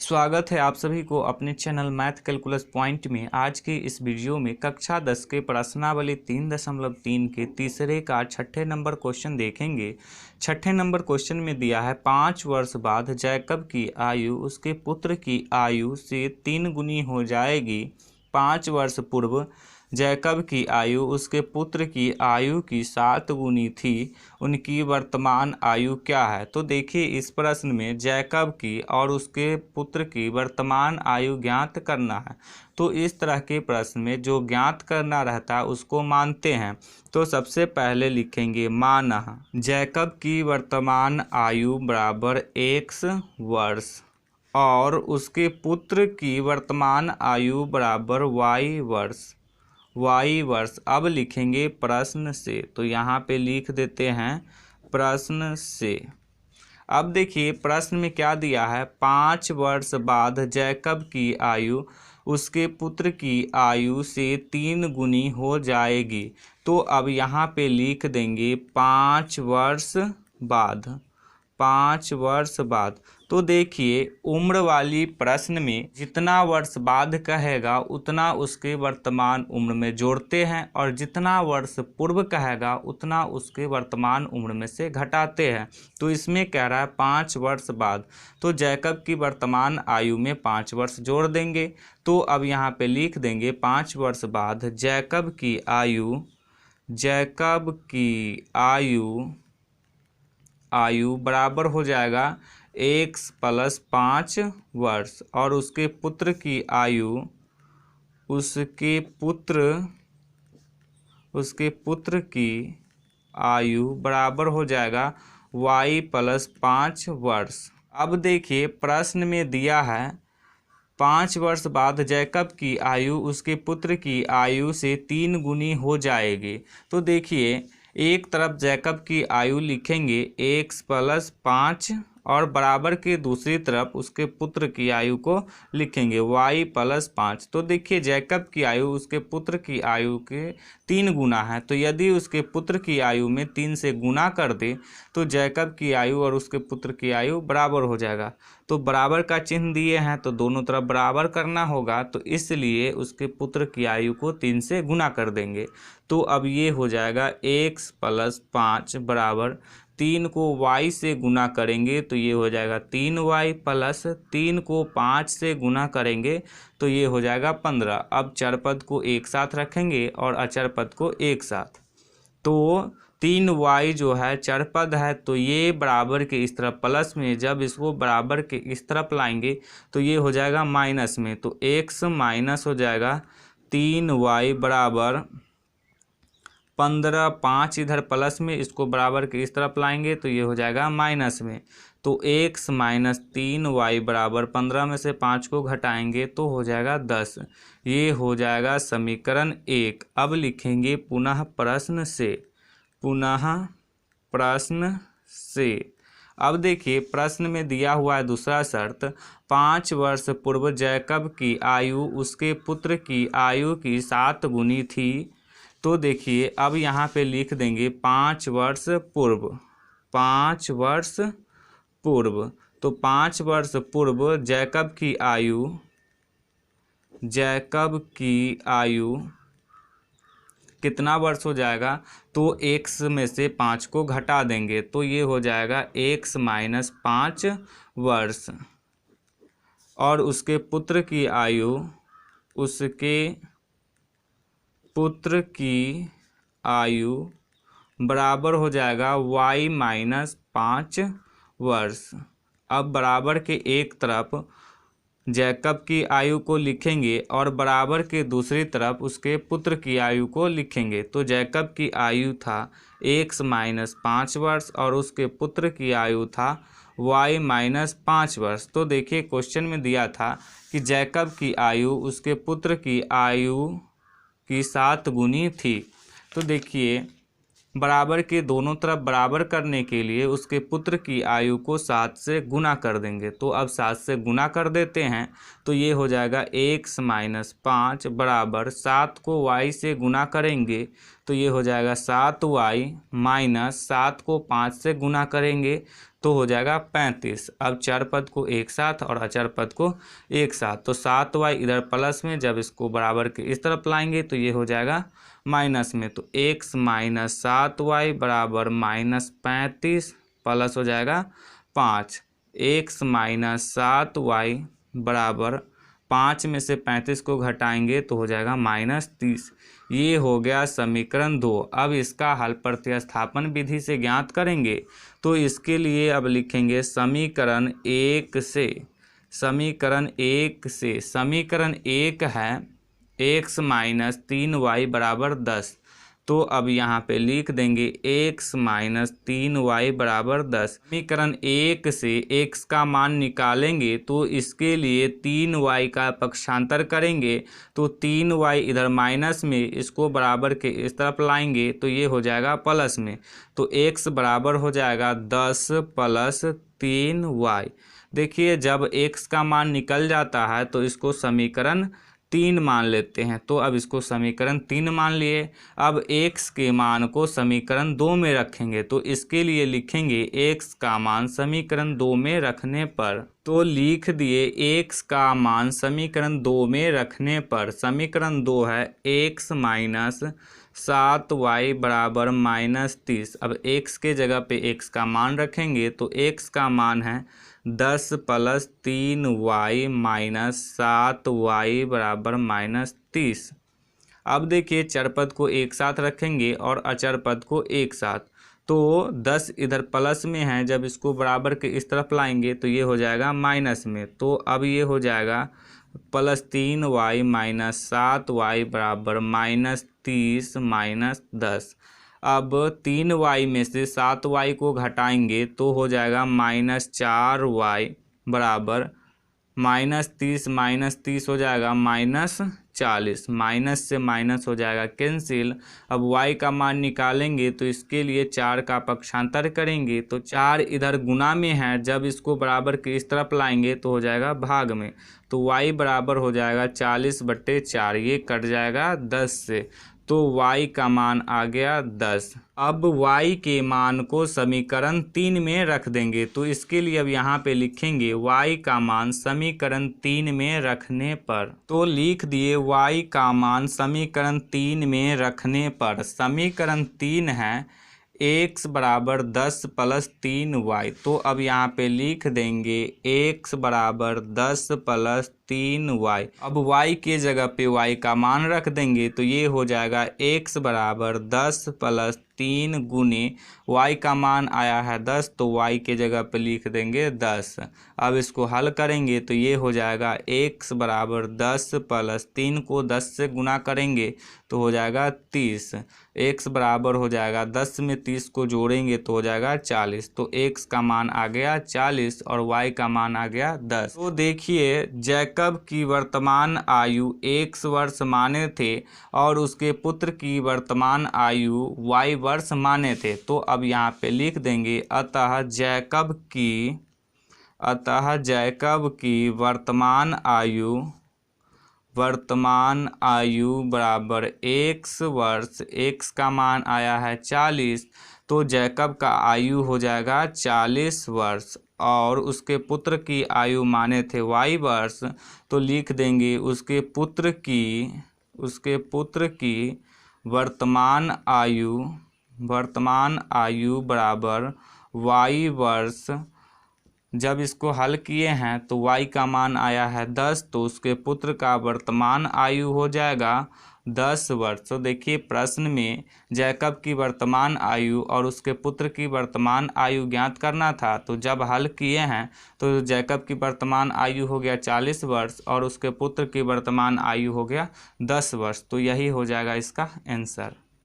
स्वागत है आप सभी को अपने चैनल मैथ कैलकुलस पॉइंट में। आज के इस वीडियो में कक्षा 10 के प्रश्नावली 3.3 के तीसरे का छठे नंबर क्वेश्चन देखेंगे। छठे नंबर क्वेश्चन में दिया है 5 वर्ष बाद जैकब की आयु उसके पुत्र की आयु से 3 गुनी हो जाएगी। 5 वर्ष पूर्व जैकब की आयु उसके पुत्र की आयु की 7 गुनी थी। उनकी वर्तमान आयु क्या है? तो देखिए इस प्रश्न में जैकब की और उसके पुत्र की वर्तमान आयु ज्ञात करना है। तो इस तरह के प्रश्न में जो ज्ञात करना रहता है उसको मानते हैं। तो सबसे पहले लिखेंगे मानः जैकब की वर्तमान आयु बराबर x वर्ष और उसके पुत्र की वर्तमान आयु बराबर y वर्ष। अब लिखेंगे प्रश्न से, तो यहाँ पे लिख देते हैं प्रश्न से। अब देखिए प्रश्न में क्या दिया है, 5 वर्ष बाद जैकब की आयु उसके पुत्र की आयु से 3 गुनी हो जाएगी। तो अब यहाँ पे लिख देंगे 5 वर्ष बाद। 5 वर्ष बाद तो देखिए उम्र वाली प्रश्न में जितना वर्ष बाद कहेगा उतना उसके वर्तमान उम्र में जोड़ते हैं और जितना वर्ष पूर्व कहेगा उतना उसके वर्तमान उम्र में से घटाते हैं। तो इसमें कह रहा है 5 वर्ष बाद, तो जैकब की वर्तमान आयु में 5 वर्ष जोड़ देंगे। तो अब यहाँ पे लिख देंगे 5 वर्ष बाद जैकब की आयु बराबर हो जाएगा x + 5 वर्ष और उसके पुत्र की आयु बराबर हो जाएगा y + 5 वर्ष। अब देखिए प्रश्न में दिया है 5 वर्ष बाद जैकब की आयु उसके पुत्र की आयु से 3 गुनी हो जाएगी। तो देखिए एक तरफ जैकब की आयु लिखेंगे x + 5 और बराबर के दूसरी तरफ उसके पुत्र की आयु को लिखेंगे y + 5। तो देखिए जैकब की आयु उसके पुत्र की आयु के 3 गुना है, तो यदि उसके पुत्र की आयु में 3 से गुना कर दे तो जैकब की आयु और उसके पुत्र की आयु बराबर हो जाएगा। तो बराबर का चिन्ह दिए हैं तो दोनों तरफ बराबर करना होगा, तो इसलिए उसके पुत्र की आयु को 3 से गुना कर देंगे। तो अब ये हो जाएगा x + 5 बराबर 3 को y से गुना करेंगे तो ये हो जाएगा 3y प्लस 3 को 5 से गुना करेंगे तो ये हो जाएगा 15। अब चर पद को एक साथ रखेंगे और अचर पद को एक साथ। तो 3y जो है चर पद है तो ये बराबर के इस तरफ प्लस में, जब इसको बराबर के इस तरफ लाएंगे तो ये हो जाएगा माइनस में। तो x माइनस हो जाएगा 3y बराबर 15। 5 इधर प्लस में, इसको बराबर के इस तरफ लाएंगे तो ये हो जाएगा माइनस में। तो x - 3y बराबर 15 में से 5 को घटाएंगे तो हो जाएगा 10। ये हो जाएगा समीकरण 1। अब लिखेंगे पुनः प्रश्न से। अब देखिए प्रश्न में दिया हुआ है दूसरा शर्त, 5 वर्ष पूर्व जैकब की आयु उसके पुत्र की आयु की 7 गुनी थी। तो देखिए अब यहाँ पे लिख देंगे 5 वर्ष पूर्व। 5 वर्ष पूर्व तो 5 वर्ष पूर्व जैकब की आयु कितना वर्ष हो जाएगा, तो x में से 5 को घटा देंगे तो ये हो जाएगा x - 5 वर्ष और उसके पुत्र की आयु बराबर हो जाएगा y - 5 वर्ष। अब बराबर के एक तरफ जैकब की आयु को लिखेंगे और बराबर के दूसरी तरफ उसके पुत्र की आयु को लिखेंगे। तो जैकब की आयु था x - 5 वर्ष और उसके पुत्र की आयु था y - 5 वर्ष। तो देखिए क्वेश्चन में दिया था कि जैकब की आयु उसके पुत्र की आयु की 7 गुनी थी। तो देखिए बराबर के दोनों तरफ बराबर करने के लिए उसके पुत्र की आयु को 7 से गुना कर देंगे। तो अब 7 से गुना कर देते हैं तो ये हो जाएगा x - 5 बराबर 7 को y से गुना करेंगे तो ये हो जाएगा 7y - 7 को 5 से गुना करेंगे तो हो जाएगा 35। अब चर पद को एक साथ और अचर पद को एक साथ, तो 7y इधर प्लस में, जब इसको बराबर के इस तरफ लाएंगे तो ये हो जाएगा माइनस में। तो x माइनस 7y बराबर माइनस 35 प्लस हो जाएगा 5। x माइनस 7y बराबर 5 में से 35 को घटाएंगे तो हो जाएगा माइनस 30। ये हो गया समीकरण 2। अब इसका हल प्रतिस्थापन विधि से ज्ञात करेंगे। तो इसके लिए अब लिखेंगे समीकरण 1 से। समीकरण 1 है x माइनस 3y बराबर 10। तो अब यहाँ पे लिख देंगे x माइनस 3y बराबर 10। समीकरण 1 से x का मान निकालेंगे तो इसके लिए 3y का पक्षांतर करेंगे, तो 3y इधर माइनस में, इसको बराबर के इस तरफ लाएंगे तो ये हो जाएगा प्लस में। तो x बराबर हो जाएगा 10 प्लस 3y। देखिए जब x का मान निकल जाता है तो इसको समीकरण 3 मान लेते हैं। तो अब इसको समीकरण 3 मान लिए। अब x के मान को समीकरण 2 में रखेंगे, तो इसके लिए लिखेंगे x का मान समीकरण 2 में रखने पर। तो लिख दिए x का मान समीकरण 2 में रखने पर। समीकरण 2 है x माइनस 7y बराबर माइनस 30। अब x के जगह पे x का मान रखेंगे तो x का मान है 10 प्लस 3y माइनस 7y बराबर माइनस 30। अब देखिए चर पद को एक साथ रखेंगे और अचर पद को एक साथ। तो 10 इधर प्लस में है, जब इसको बराबर के इस तरफ लाएंगे तो ये हो जाएगा माइनस में। तो अब ये हो जाएगा प्लस 3y माइनस 7y बराबर माइनस 30 माइनस 10। अब 3y में से 7y को घटाएंगे तो हो जाएगा माइनस 4y बराबर माइनस 30 हो जाएगा माइनस 40। माइनस से माइनस हो जाएगा कैंसिल। अब y का मान निकालेंगे तो इसके लिए 4 का पक्षांतर करेंगे, तो 4 इधर गुना में है, जब इसको बराबर के इस तरफ लाएंगे तो हो जाएगा भाग में। तो y बराबर हो जाएगा 40/4, ये कट जाएगा 10 से, तो y का मान आ गया 10। अब y के मान को समीकरण 3 में रख देंगे। तो इसके लिए अब यहाँ पे लिखेंगे y का मान समीकरण 3 में रखने पर। तो लिख दिए y का मान समीकरण 3 में रखने पर। समीकरण 3 है x बराबर 10 प्लस 3y। तो अब यहाँ पे लिख देंगे x बराबर 10 प्लस 3y। अब y के जगह पे y का मान रख देंगे तो ये हो जाएगा x बराबर 10 प्लस 3 गुने y का मान आया है 10, तो y के जगह पे लिख देंगे 10। अब इसको हल करेंगे तो ये हो जाएगा x बराबर 10 प्लस 3 को 10 से गुना करेंगे तो हो जाएगा 30। x बराबर हो जाएगा 10 में 30 को जोड़ेंगे तो हो जाएगा 40। तो x का मान आ गया 40 और y का मान आ गया 10। तो देखिए जैकब की वर्तमान आयु 1 वर्ष माने थे और उसके पुत्र की वर्तमान आयु y वर्ष माने थे। तो अब यहाँ पे लिख देंगे अतः जैकब की वर्तमान आयु बराबर 1 वर्ष। x का मान आया है 40, तो जैकब का आयु हो जाएगा 40 वर्ष और उसके पुत्र की आयु माने थे y वर्ष। तो लिख देंगे उसके पुत्र की वर्तमान आयु बराबर y वर्ष। जब इसको हल किए हैं तो y का मान आया है 10, तो उसके पुत्र का वर्तमान आयु हो जाएगा 10 वर्ष। तो देखिए प्रश्न में जैकब की वर्तमान आयु और उसके पुत्र की वर्तमान आयु ज्ञात करना था। तो जब हल किए हैं तो जैकब की वर्तमान आयु हो गया 40 वर्ष और उसके पुत्र की वर्तमान आयु हो गया 10 वर्ष। तो यही हो जाएगा इसका आंसर।